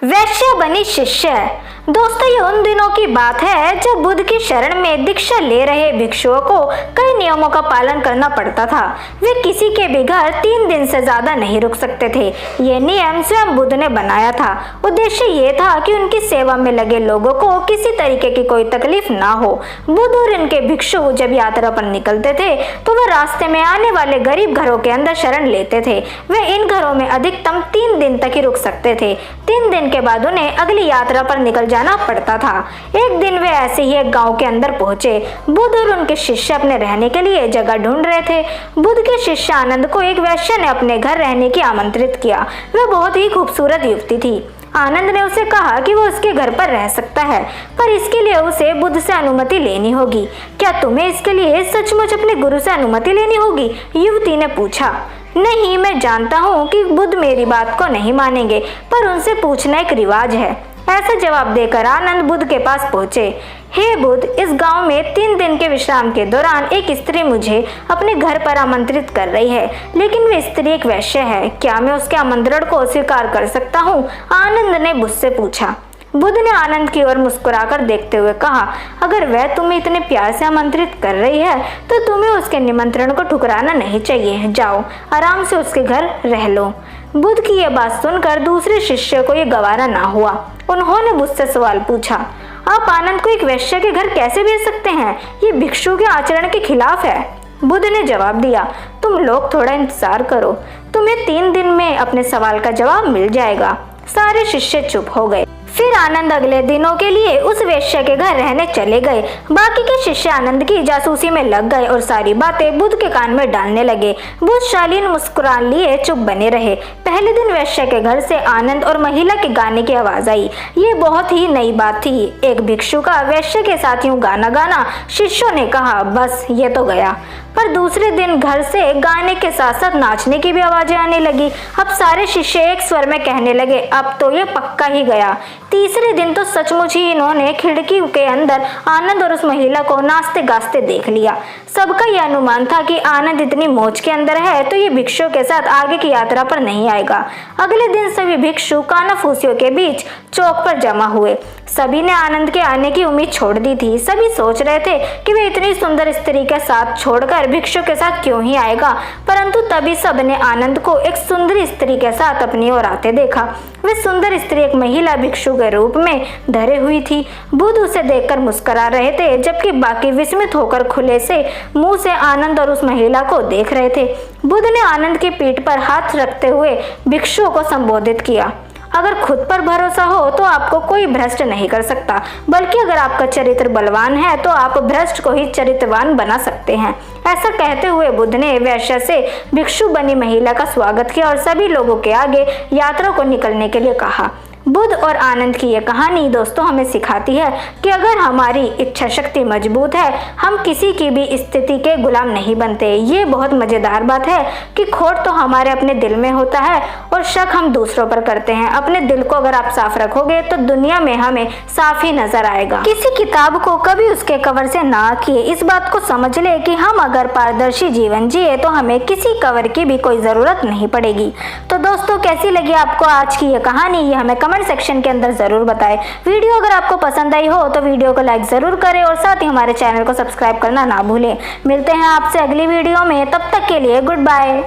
वैश्य बनी शिष्य। दोस्तों, ये उन दिनों की बात है जब बुद्ध की शरण में दीक्षा ले रहे भिक्षुओं को कई नियमों का पालन करना पड़ता था। वे किसी के भी घर 3 दिन से ज्यादा नहीं रुक सकते थे। ये नियम स्वयं बुद्ध ने बनाया था। उद्देश्य ये था कि उनकी सेवा में लगे लोगों को किसी तरीके की कोई तकलीफ ना हो। बुद्ध और इनके भिक्षु जब यात्रा पर निकलते थे तो वह रास्ते में आने वाले गरीब घरों के अंदर शरण लेते थे। वे इन घरों में अधिकतम 3 दिन तक ही रुक सकते थे। 3 दिन के बाद उन्हें अगली यात्रा पर निकल जाना पड़ता था। एक दिन वे ऐसे ही एक गांव के अंदर पहुंचे। बुद्ध और उनके शिष्य अपने रहने के लिए जगह ढूंढ रहे थे। बुद्ध के शिष्य आनंद को एक वैश्य ने अपने घर रहने की आमंत्रित किया। वह बहुत ही खूबसूरत युवती थी। आनंद ने उसे कहा कि वो उसके घर पर रह सकता है, पर इसके लिए उसे बुद्ध से अनुमति लेनी होगी। क्या तुम्हें इसके लिए सचमुच अपने गुरु से अनुमति लेनी होगी? युवती ने पूछा। नहीं, मैं जानता हूँ कि बुद्ध मेरी बात को नहीं मानेंगे, पर उनसे पूछना एक रिवाज है। ऐसा जवाब देकर आनंद बुद्ध के पास पहुंचे। हे बुद्ध, इस गांव में 3 दिन के विश्राम के दौरान एक स्त्री मुझे अपने घर पर आमंत्रित कर रही है, लेकिन वह स्त्री एक वैश्य है। क्या मैं उसके आमंत्रण को स्वीकार कर सकता हूँ? आनंद ने बुद्ध से पूछा। बुद्ध ने आनंद की ओर मुस्कुराकर देखते हुए कहा, अगर वह तुम्हें इतने प्यार से आमंत्रित कर रही है तो तुम्हें उसके निमंत्रण को ठुकराना नहीं चाहिए। जाओ, आराम से उसके घर रह लो। बुद्ध की यह बात सुनकर दूसरे शिष्य को यह गवारा ना हुआ। उन्होंने बुद्ध से सवाल पूछा, आप आनंद को एक वैश्य के घर कैसे भेज सकते हैं? ये भिक्षु के आचरण के खिलाफ है। बुद्ध ने जवाब दिया, तुम लोग थोड़ा इंतजार करो, तुम्हें 3 दिन में अपने सवाल का जवाब मिल जाएगा। सारे शिष्य चुप हो गए। फिर आनंद अगले दिनों के लिए उस वैश्य के घर रहने चले गए। बाकी के शिष्य आनंद की जासूसी में लग गए और सारी बातें बुद्ध के कान में डालने लगे। बुद्ध शालीन मुस्कुरान लिए चुप बने रहे। पहले दिन वैश्य के घर से आनंद और महिला के गाने की आवाज आई। ये बहुत ही नई बात थी। एक भिक्षु का वैश्य के साथ यूं गाना गाना। शिष्यों ने कहा, बस ये तो गया। पर दूसरे दिन घर से गाने के साथ साथ नाचने की भी आवाजें आने लगी। अब सारे शिष्य एक स्वर में कहने लगे, अब तो ये पक्का ही गया। तीसरे दिन तो सचमुच ही इन्होंने खिड़की के अंदर आनंद और उस महिला को नाचते गाते देख लिया। सबका यह अनुमान था कि आनंद इतनी मौज के अंदर है तो ये भिक्षु के साथ आगे की यात्रा पर नहीं आएगा। अगले दिन सभी भिक्षु कानाफूसियों के बीच चौक पर जमा हुए। सभी ने आनंद के आने की उम्मीद छोड़ दी थी। सभी सोच रहे थे कि वे इतनी सुंदर स्त्री के साथ छोड़कर भिक्षु के साथ क्यों ही आएगा, परंतु तभी सबने आनंद को एक सुंदर स्त्री के साथ अपनी ओर आते देखा। वे सुंदर स्त्री एक महिला भिक्षु के रूप में धरे हुई थी। बुद्ध उसे देखकर मुस्कुरा रहे थे, जबकि बाकी विस्मित होकर खुले से मुंह से आनंद और उस महिला को देख रहे थे। बुद्ध ने आनंद की पीठ पर हाथ रखते हुए भिक्षुओं को संबोधित किया, अगर खुद पर भरोसा हो तो आपको कोई भ्रष्ट नहीं कर सकता, बल्कि अगर आपका चरित्र बलवान है तो आप भ्रष्ट को ही चरित्रवान बना सकते हैं। ऐसा कहते हुए बुद्ध ने वैश्य से भिक्षु बनी महिला का स्वागत किया और सभी लोगों के आगे यात्रा को निकलने के लिए कहा। बुद्ध और आनंद की यह कहानी दोस्तों हमें सिखाती है कि अगर हमारी इच्छा शक्ति मजबूत है, हम किसी की भी स्थिति के गुलाम नहीं बनते। ये बहुत मजेदार बात है कि खोट तो हमारे अपने दिल में होता है और शक हम दूसरों पर करते हैं। अपने दिल को अगर आप साफ रखोगे तो दुनिया में हमें साफ ही नजर आएगा। किसी किताब को कभी उसके कवर से ना किए। इस बात को समझ ले कि हम अगर पारदर्शी जीवन जिए तो हमें किसी कवर की भी कोई जरूरत नहीं पड़ेगी। तो दोस्तों, कैसी लगी आपको आज की यह कहानी, ये हमें कमेंट सेक्शन के अंदर जरूर बताएं। वीडियो अगर आपको पसंद आई हो तो वीडियो को लाइक जरूर करें और साथ ही हमारे चैनल को सब्सक्राइब करना ना भूलें। मिलते हैं आपसे अगली वीडियो में, तब तक के लिए गुड बाय।